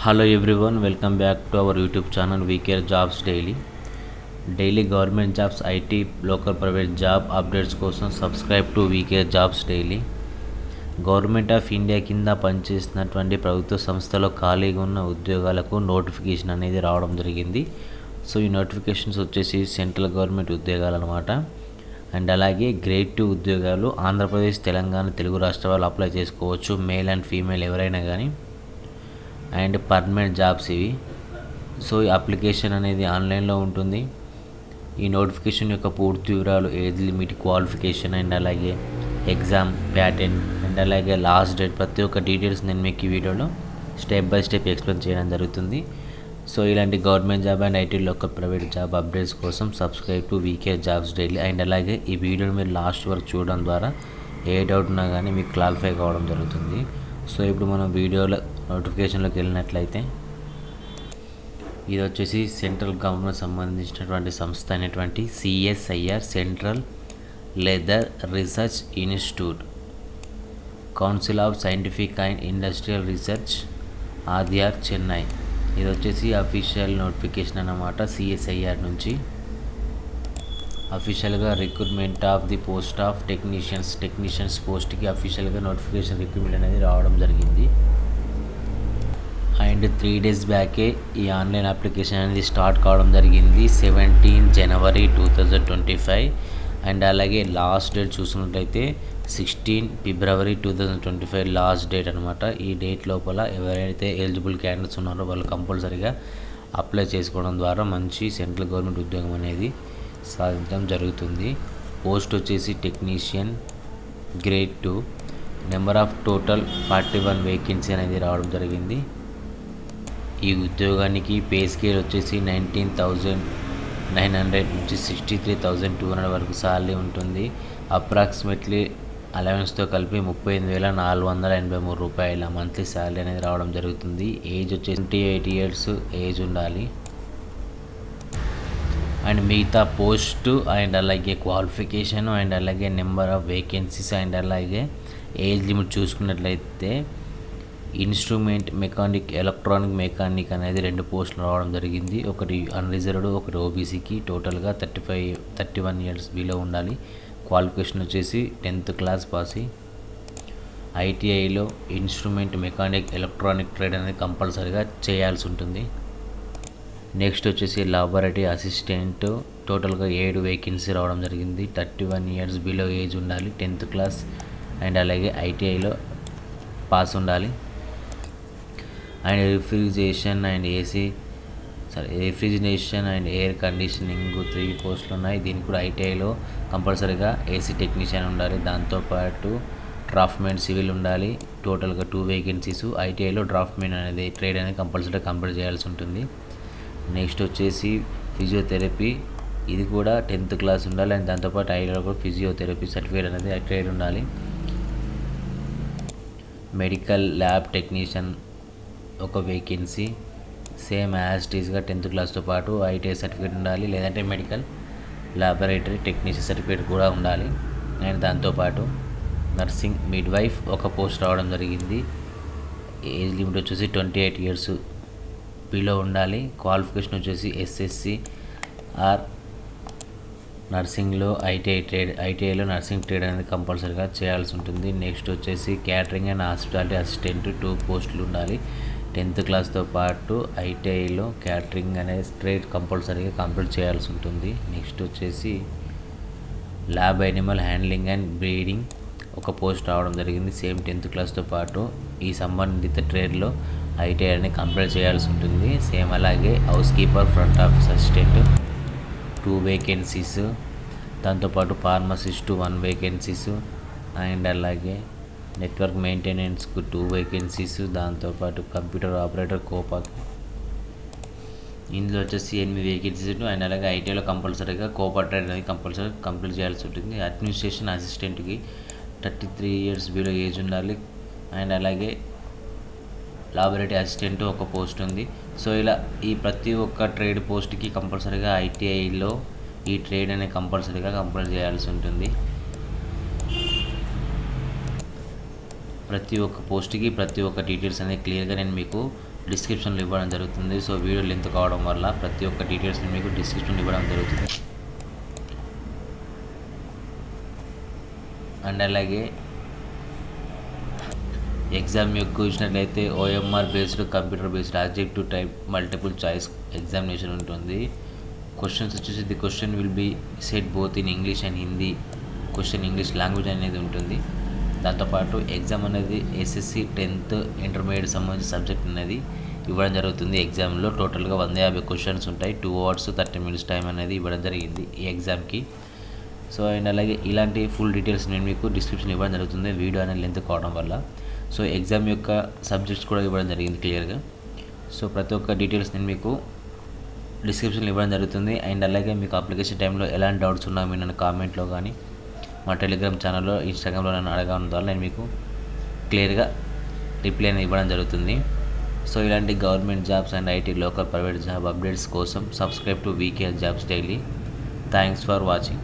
Hello everyone, welcome back to our YouTube channel VK Jobs Daily. Daily government jobs, IT, local private job updates కోసం subscribe to VK jobs daily. Government of India కింద పనిచేస్తున్నటువంటి ప్రభుత్వ సంస్థలో ఖాళీగా ఉన్న ఉద్యోగాలకు notification అనేది రావడం జరిగింది. సో ఈ నోటిఫికేషన్స్ వచ్చేసి సెంట్రల్ గవర్నమెంట్ ఉద్యోగాలు అనమాట. అండ్ అలాగే గ్రేడ్ 2 ఉద్యోగాలు ఆంధ్రప్రదేశ్, తెలంగాణ, తెలుగు రాష్ట్రాలు అప్లై చేసుకోవచ్చు, మేల్ అండ్ ఫీమేల్ ఎవరైనా కానీ. అండ్ పర్మనెంట్ జాబ్స్ ఇవి. సో ఈ అప్లికేషన్ అనేది ఆన్లైన్లో ఉంటుంది. ఈ నోటిఫికేషన్ యొక్క పూర్తి వివరాలు, ఏజ్ లిమిట్, క్వాలిఫికేషన్ అండ్ అలాగే ఎగ్జామ్ ప్యాటర్న్ అండ్ అలాగే లాస్ట్ డేట్, ప్రతి ఒక్క డీటెయిల్స్ నేను మీకు ఈ వీడియోలో స్టెప్ బై స్టెప్ ఎక్స్ప్లెయిన్ చేయడం జరుగుతుంది. సో ఇలాంటి government job and IT local private job updates కోసం subscribe to VK jobs daily. And అలాగే ఈ వీడియోని మీరు లాస్ట్ వరకు చూడడం ద్వారా ఏ డౌట్ ఉన్నా కానీ మీకు క్లారిఫై కావడం జరుగుతుంది. సో ఇప్పుడు మనం వీడియోలో నోటిఫికేషన్లోకి వెళ్ళినట్లయితే ఇది వచ్చేసి సెంట్రల్ గవర్నమెంట్ సంబంధించినటువంటి సంస్థ అయినటువంటి CSIR, Central Leather Research Institute, Council of Scientific and Industrial Research, Adyar, Chennai. ఇది వచ్చేసి అఫీషియల్ నోటిఫికేషన్ అన్నమాట. సిఎస్ఐఆర్ నుంచి అఫీషియల్గా recruitment of the post of technicians పోస్ట్కి అఫీషియల్గా నోటిఫికేషన్ రిక్రూట్మెంట్ అనేది రావడం జరిగింది. అండ్ 3 days బ్యాకే ఈ ఆన్లైన్ అప్లికేషన్ అనేది స్టార్ట్ కావడం జరిగింది, 17 January 2025. అండ్ అలాగే లాస్ట్ డేట్ చూసుకున్నట్లయితే 16 February 2025 లాస్ట్ డేట్ అనమాట. ఈ డేట్ లోపల ఎవరైతే ఎలిజిబుల్ క్యాండిడేట్స్ ఉన్నారో వాళ్ళు కంపల్సరీగా అప్లై చేసుకోవడం ద్వారా మంచి సెంట్రల్ గవర్నమెంట్ ఉద్యోగం అనేది సాధించడం జరుగుతుంది. పోస్ట్ వచ్చేసి technician grade 2. Number of total 41 vacancy అనేది రావడం జరిగింది. ఈ ఉద్యోగానికి పే స్కేల్ వచ్చేసి 19,900 నుంచి 63,200 వరకు సాలరీ ఉంటుంది. అప్రాక్సిమేట్లీ అలవెన్స్తో కలిపి 38,483 రూపాయల మంత్లీ శాలరీ అనేది రావడం జరుగుతుంది. ఏజ్ వచ్చేసి 28 years ఏజ్ ఉండాలి. అండ్ మిగతా పోస్ట్ అండ్ అలాగే క్వాలిఫికేషన్ అండ్ అలాగే నెంబర్ ఆఫ్ వేకెన్సీస్ అండ్ అలాగే ఏజ్ లిమిట్ చూసుకున్నట్లయితే ఇన్స్ట్రుమెంట్ మెకానిక్, ఎలక్ట్రానిక్ మెకానిక్ అనేది 2 పోస్టులు రావడం జరిగింది. ఒకటి అన్రిజర్వ్డ్, ఒకటి ఓబీసీకి. టోటల్గా 31 years బిలో ఉండాలి. క్వాలిఫికేషన్ వచ్చేసి 10th class పాస్. ఐటీఐలో ఇన్స్ట్రుమెంట్ మెకానిక్, ఎలక్ట్రానిక్ ట్రేడ్ అనేది కంపల్సరీగా చేయాల్సి ఉంటుంది. నెక్స్ట్ వచ్చేసి లాబొరేటరీ అసిస్టెంట్, టోటల్గా 7 వేకెన్సీ రావడం జరిగింది. 31 years బిలో ఏజ్ ఉండాలి, 10th class అండ్ అలాగే ఐటీఐలో పాస్ ఉండాలి. And refrigeration and air conditioning 3 పోస్టులు ఉన్నాయి. దీనికి కూడా ఐటీఐలో కంపల్సరీగా ఏసీ టెక్నీషియన్ ఉండాలి. దాంతోపాటు డ్రాఫ్ట్మెన్ సివిల్ ఉండాలి. టోటల్గా 2 వేకెన్సీస్. ఐటీఐలో డ్రాఫ్ట్మెన్ అనేది ట్రేడ్ అనేది కంపల్సరీగా కంప్లీట్ చేయాల్సి ఉంటుంది. నెక్స్ట్ వచ్చేసి ఫిజియోథెరపీ, ఇది కూడా 10th class ఉండాలి. అండ్ దాంతోపాటు ఐటీఐలో కూడా ఫిజియోథెరపీ సర్టిఫికేట్ అనేది ట్రేడ్ ఉండాలి. మెడికల్ ల్యాబ్ టెక్నీషియన్ ఒక వేకెన్సీ, సేమ్ యాజ్ టీజ్గా 10th classతో పాటు ఐటీఐ సర్టిఫికేట్ ఉండాలి, లేదంటే మెడికల్ ల్యాబొరేటరీ టెక్నీషియన్ సర్టిఫికేట్ కూడా ఉండాలి. అండ్ దాంతోపాటు నర్సింగ్ మిడ్వైఫ్ ఒక పోస్ట్ రావడం జరిగింది. ఏజ్ లిమిట్ వచ్చేసి 28 years బిలో ఉండాలి. క్వాలిఫికేషన్ వచ్చేసి ఎస్ఎస్సి ఆర్ నర్సింగ్లో ఐటీఐలో నర్సింగ్ ట్రేడ్ అనేది కంపల్సరీగా చేయాల్సి ఉంటుంది. నెక్స్ట్ వచ్చేసి క్యాటరింగ్ అండ్ హాస్పిటాలిటీ అసిస్టెంట్ 2 పోస్టులు ఉండాలి. 10th classతో పాటు ఐటీఐలో క్యాటరింగ్ అనే ట్రేడ్ కంపల్సరీగా కంప్లీట్ చేయాల్సి ఉంటుంది. నెక్స్ట్ వచ్చేసి lab animal handling and breeding ఒక పోస్ట్ రావడం జరిగింది. సేమ్ 10th classతో పాటు ఈ సంబంధిత ట్రేడ్లో ఐటీఐ అనేది కంప్లీట్ చేయాల్సి ఉంటుంది. సేమ్ అలాగే house keeper, front office assistant 2 vacancies. దాంతోపాటు ఫార్మసిస్ట్ 1 వేకెన్సీస్. అండ్ అలాగే నెట్వర్క్ మెయింటెనెన్స్కు 2 వేకెన్సీస్. దాంతోపాటు కంప్యూటర్ ఆపరేటర్ కోపాకి ఇందులో వచ్చేసి 8 వేకెన్సీస్. అండ్ అలాగే ఐటీఐలో కంపల్సరీగా కోఆపరేటర్ అనేది కంపల్సరీ కంప్లీట్ చేయాల్సి ఉంటుంది. అడ్మినిస్ట్రేషన్ అసిస్టెంట్కి 33 years బిలో ఏజ్ ఉండాలి. అండ్ అలాగే లాబొరేటరీ అసిస్టెంట్ ఒక పోస్ట్ ఉంది. సో ఇలా ఈ ప్రతి ఒక్క ట్రేడ్ పోస్ట్కి కంపల్సరీగా ఐటీఐలో ఈ ట్రేడ్ అనేది కంపల్సరీగా కంప్లీట్ చేయాల్సి ఉంటుంది. ప్రతి ఒక్క పోస్ట్కి ప్రతి ఒక్క డీటెయిల్స్ అనేది క్లియర్గా నేను మీకు డిస్క్రిప్షన్లో ఇవ్వడం జరుగుతుంది. సో వీడియో లెంత్ కావడం వల్ల ప్రతి ఒక్క డీటెయిల్స్ని మీకు డిస్క్రిప్షన్లో ఇవ్వడం జరుగుతుంది. అండ్ అలాగే ఎగ్జామ్ యొక్క చూసినట్లయితే OMR based computer based objective type multiple choice examination ఉంటుంది. క్వశ్చన్స్ వచ్చేసి the question will be set both in English and Hindi. Question English language అనేది ఉంటుంది. దాంతోపాటు ఎగ్జామ్ అనేది ఎస్ఎస్సి 10th ఇంటర్మీడియట్ సంబంధించిన సబ్జెక్ట్ అనేది ఇవ్వడం జరుగుతుంది. ఎగ్జామ్లో టోటల్గా 150 క్వశ్చన్స్ ఉంటాయి. 2 hours 30 minutes టైం అనేది ఇవ్వడం జరిగింది ఈ ఎగ్జామ్కి. సో అండ్ అలాగే ఇలాంటి ఫుల్ డీటెయిల్స్ నేను మీకు డిస్క్రిప్షన్ ఇవ్వడం జరుగుతుంది వీడియో అనేది లెంత్ కావడం వల్ల. సో ఎగ్జామ్ యొక్క సబ్జెక్ట్స్ కూడా ఇవ్వడం జరిగింది క్లియర్గా. సో ప్రతి ఒక్క డీటెయిల్స్ నేను మీకు డిస్క్రిప్షన్లో ఇవ్వడం జరుగుతుంది. అండ్ అలాగే మీకు అప్లికేషన్ టైంలో ఎలాంటి డౌట్స్ ఉన్నా మీరు నన్ను కామెంట్లో కానీ మా టెలిగ్రామ్ ఛానల్లో ఇన్స్టాగ్రామ్లో నన్ను అడగడం ద్వారా నేను మీకు క్లియర్గా రిప్లై అనేది ఇవ్వడం జరుగుతుంది. సో ఇలాంటి government jobs and IT local private job updates కోసం subscribe to VKR jobs daily. Thanks for watching.